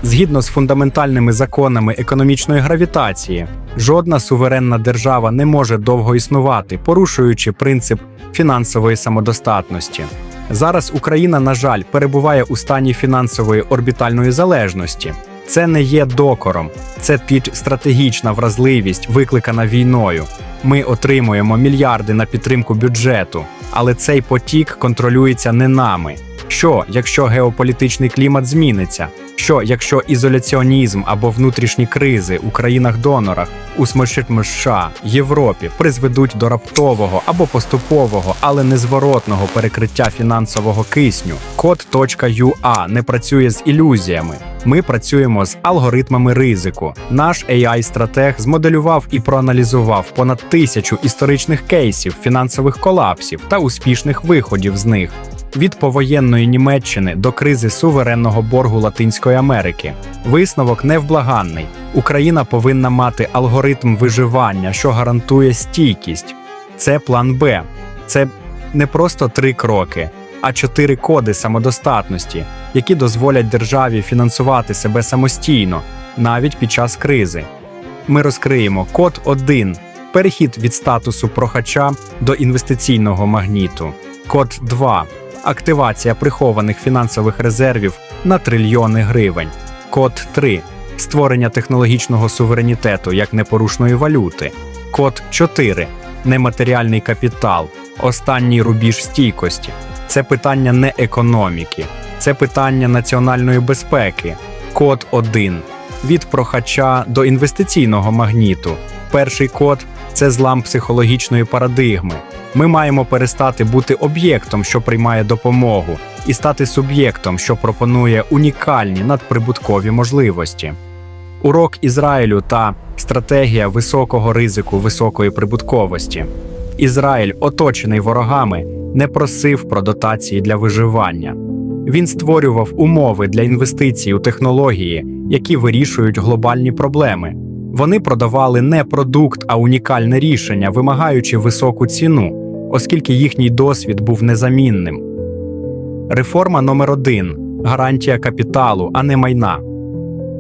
Згідно з фундаментальними законами економічної гравітації, жодна суверенна держава не може довго існувати, порушуючи принцип фінансової самодостатності. Зараз Україна, на жаль, перебуває у стані фінансової орбітальної залежності. Це не є докором, це стратегічна вразливість, викликана війною. Ми отримуємо мільярди на підтримку бюджету, але цей потік контролюється не нами. Що, якщо геополітичний клімат зміниться? Що, якщо ізоляціонізм або внутрішні кризи у країнах-донорах, у США, Європі призведуть до раптового або поступового, але незворотного перекриття фінансового кисню? Код.ua не працює з ілюзіями. Ми працюємо з алгоритмами ризику. Наш AI-стратег змоделював і проаналізував понад 1000 історичних кейсів фінансових колапсів та успішних виходів з них. Від повоєнної Німеччини до кризи суверенного боргу Латинської Америки. Висновок невблаганний. Україна повинна мати алгоритм виживання, що гарантує стійкість. Це план Б. Це не просто 3 кроки, а 4 коди самодостатності, які дозволять державі фінансувати себе самостійно, навіть під час кризи. Ми розкриємо код 1 – перехід від статусу прохача до інвестиційного магніту. Код 2 – активація прихованих фінансових резервів на трильйони гривень. Код 3 – створення технологічного суверенітету як непорушної валюти. Код 4 – нематеріальний капітал, останній рубіж стійкості. Це питання не економіки, це питання національної безпеки. Код 1 – від прохача до інвестиційного магніту. Перший код – це злам психологічної парадигми. Ми маємо перестати бути об'єктом, що приймає допомогу, і стати суб'єктом, що пропонує унікальні надприбуткові можливості. Урок Ізраїлю та стратегія високого ризику високої прибутковості. Ізраїль, оточений ворогами, не просив про дотації для виживання. Він створював умови для інвестицій у технології, які вирішують глобальні проблеми. Вони продавали не продукт, а унікальне рішення, вимагаючи високу ціну, оскільки їхній досвід був незамінним. Реформа номер 1 – гарантія капіталу, а не майна.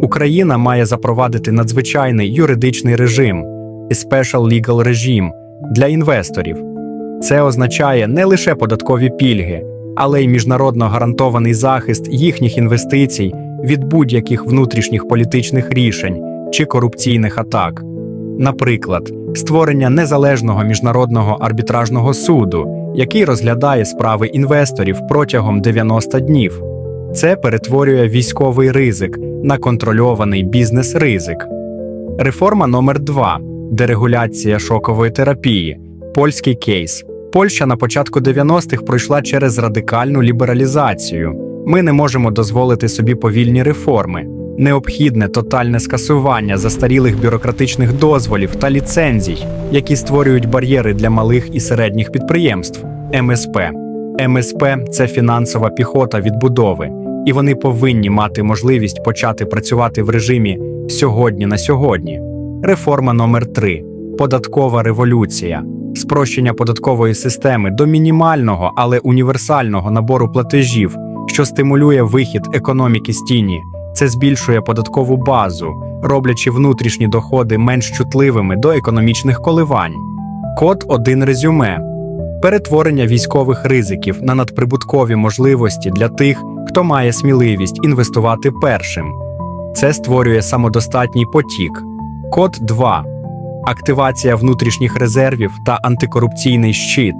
Україна має запровадити надзвичайний юридичний режим – Special Legal Regime для інвесторів. Це означає не лише податкові пільги, але й міжнародно гарантований захист їхніх інвестицій від будь-яких внутрішніх політичних рішень чи корупційних атак. Наприклад, створення незалежного міжнародного арбітражного суду, який розглядає справи інвесторів протягом 90 днів. Це перетворює військовий ризик на контрольований бізнес-ризик. Реформа номер 2 – дерегуляція шокової терапії. Польський кейс. Польща на початку 90-х пройшла через радикальну лібералізацію. Ми не можемо дозволити собі повільні реформи. Необхідне тотальне скасування застарілих бюрократичних дозволів та ліцензій, які створюють бар'єри для малих і середніх підприємств. МСП. МСП – це фінансова піхота відбудови, і вони повинні мати можливість почати працювати в режимі «сьогодні на сьогодні». Реформа номер 3 – податкова революція. Спрощення податкової системи до мінімального, але універсального набору платежів, що стимулює вихід економіки з тіні. Це збільшує податкову базу, роблячи внутрішні доходи менш чутливими до економічних коливань. Код 1 резюме. Перетворення військових ризиків на надприбуткові можливості для тих, хто має сміливість інвестувати першим. Це створює самодостатній потік. Код 2. Активація внутрішніх резервів та антикорупційний щит.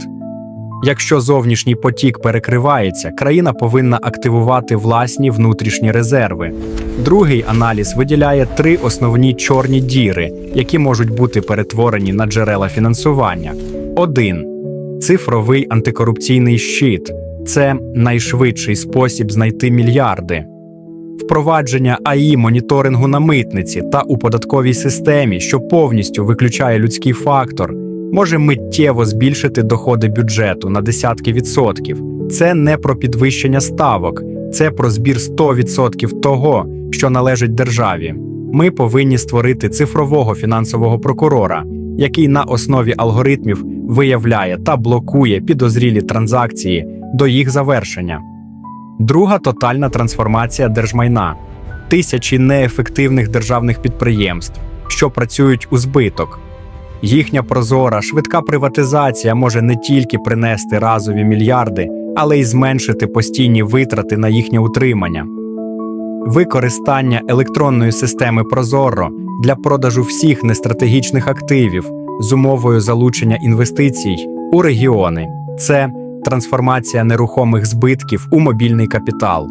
Якщо зовнішній потік перекривається, країна повинна активувати власні внутрішні резерви. Другий аналіз виділяє 3 основні чорні діри, які можуть бути перетворені на джерела фінансування. 1. Цифровий антикорупційний щит. Це найшвидший спосіб знайти мільярди. Впровадження АІ-моніторингу на митниці та у податковій системі, що повністю виключає людський фактор, може миттєво збільшити доходи бюджету на десятки відсотків. Це не про підвищення ставок, це про збір 100% того, що належить державі. Ми повинні створити цифрового фінансового прокурора, який на основі алгоритмів виявляє та блокує підозрілі транзакції до їх завершення. Друга – тотальна трансформація держмайна. тисячі неефективних державних підприємств, що працюють у збиток. Їхня прозора, швидка приватизація може не тільки принести разові мільярди, але й зменшити постійні витрати на їхнє утримання. Використання електронної системи ProZorro для продажу всіх нестратегічних активів з умовою залучення інвестицій у регіони – це трансформація нерухомих збитків у мобільний капітал.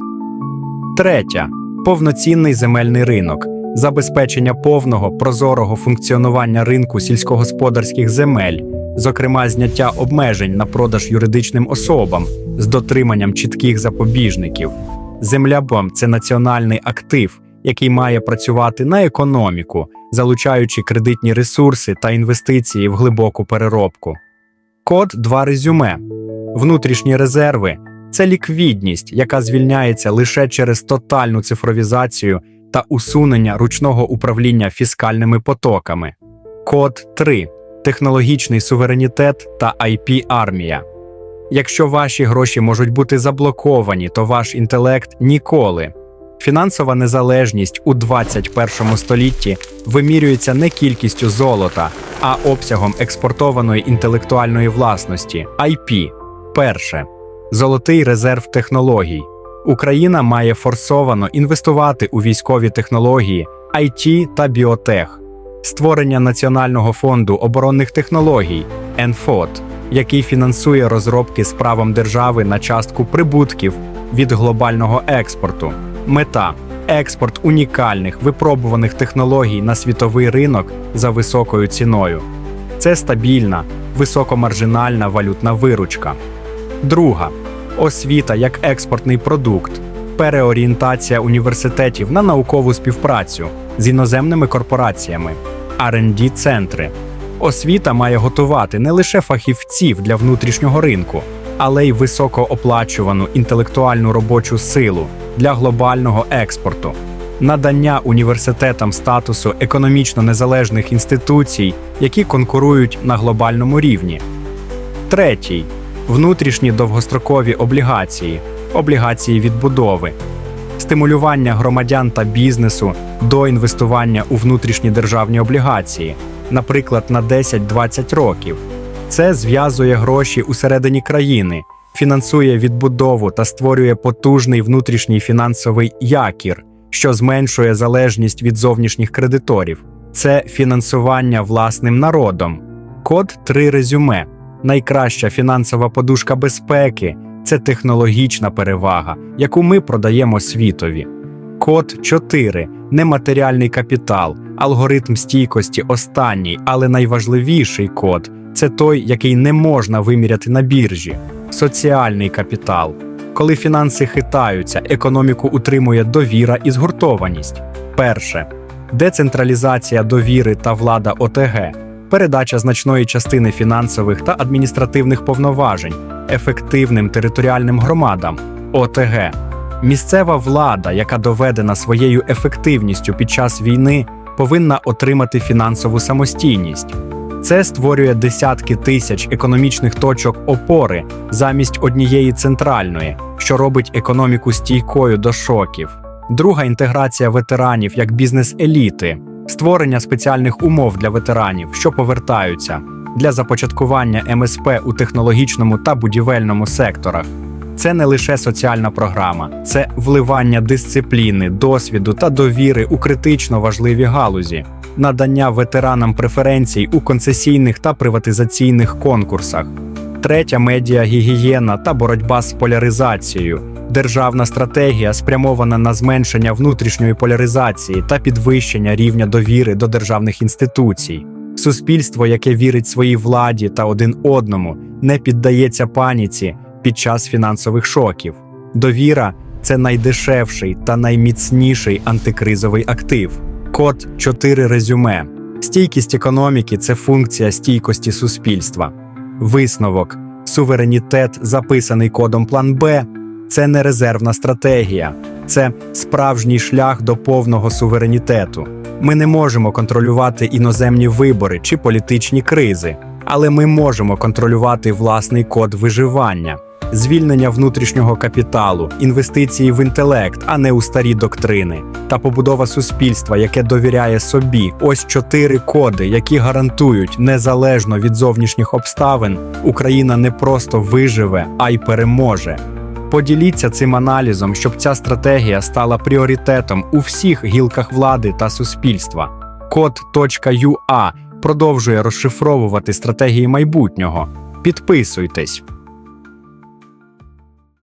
Третя – повноцінний земельний ринок, забезпечення повного, прозорого функціонування ринку сільськогосподарських земель, зокрема зняття обмежень на продаж юридичним особам з дотриманням чітких запобіжників. Землябом – це національний актив, який має працювати на економіку, залучаючи кредитні ресурси та інвестиції в глибоку переробку. Код 2 резюме. Внутрішні резерви – це ліквідність, яка звільняється лише через тотальну цифровізацію та усунення ручного управління фіскальними потоками. Код 3. Технологічний суверенітет та IP-армія. Якщо ваші гроші можуть бути заблоковані, то ваш інтелект – ніколи. Фінансова незалежність у 21 столітті вимірюється не кількістю золота, а обсягом експортованої інтелектуальної власності – IP. Перше. Золотий резерв технологій. Україна має форсовано інвестувати у військові технології, IT та біотех. Створення Національного фонду оборонних технологій – НФОТ, який фінансує розробки з правом держави на частку прибутків від глобального експорту. Мета – експорт унікальних, випробуваних технологій на світовий ринок за високою ціною. Це стабільна, високомаржинальна валютна виручка. Друга – освіта як експортний продукт, переорієнтація університетів на наукову співпрацю з іноземними корпораціями, R&D-центри. Освіта має готувати не лише фахівців для внутрішнього ринку, але й високооплачувану інтелектуальну робочу силу для глобального експорту. Надання університетам статусу економічно незалежних інституцій, які конкурують на глобальному рівні. Третій – внутрішні довгострокові облігації, облігації відбудови. Стимулювання громадян та бізнесу до інвестування у внутрішні державні облігації, наприклад, на 10-20 років. Це зв'язує гроші усередині країни, фінансує відбудову та створює потужний внутрішній фінансовий якір, що зменшує залежність від зовнішніх кредиторів. Це фінансування власним народом. Код 3 резюме. Найкраща фінансова подушка безпеки – це технологічна перевага, яку ми продаємо світові. Код 4. Нематеріальний капітал, алгоритм стійкості останній, але найважливіший код – це той, який не можна виміряти на біржі. Соціальний капітал. Коли фінанси хитаються, економіку утримує довіра і згуртованість. Перше. Децентралізація довіри та влада ОТГ. Передача значної частини фінансових та адміністративних повноважень ефективним територіальним громадам ОТГ. Місцева влада, яка доведена своєю ефективністю під час війни, повинна отримати фінансову самостійність. Це створює десятки тисяч економічних точок опори замість однієї центральної, що робить економіку стійкою до шоків. Друга – інтеграція ветеранів як бізнес-еліти. Створення спеціальних умов для ветеранів, що повертаються, для започаткування МСП у технологічному та будівельному секторах. Це не лише соціальна програма, це вливання дисципліни, досвіду та довіри у критично важливі галузі, надання ветеранам преференцій у концесійних та приватизаційних конкурсах. Третя – медіагігієна та боротьба з поляризацією. Державна стратегія спрямована на зменшення внутрішньої поляризації та підвищення рівня довіри до державних інституцій. Суспільство, яке вірить своїй владі та один одному, не піддається паніці під час фінансових шоків. Довіра – це найдешевший та найміцніший антикризовий актив. Код 4 резюме. Стійкість економіки – це функція стійкості суспільства. Висновок. Суверенітет, записаний кодом план Б, це не резервна стратегія. Це справжній шлях до повного суверенітету. Ми не можемо контролювати іноземні вибори чи політичні кризи, але ми можемо контролювати власний код виживання. Звільнення внутрішнього капіталу, інвестиції в інтелект, а не у старі доктрини, та побудова суспільства, яке довіряє собі. Ось 4 коди, які гарантують, незалежно від зовнішніх обставин, Україна не просто виживе, а й переможе. Поділіться цим аналізом, щоб ця стратегія стала пріоритетом у всіх гілках влади та суспільства. Код.ua продовжує розшифровувати стратегії майбутнього. Підписуйтесь!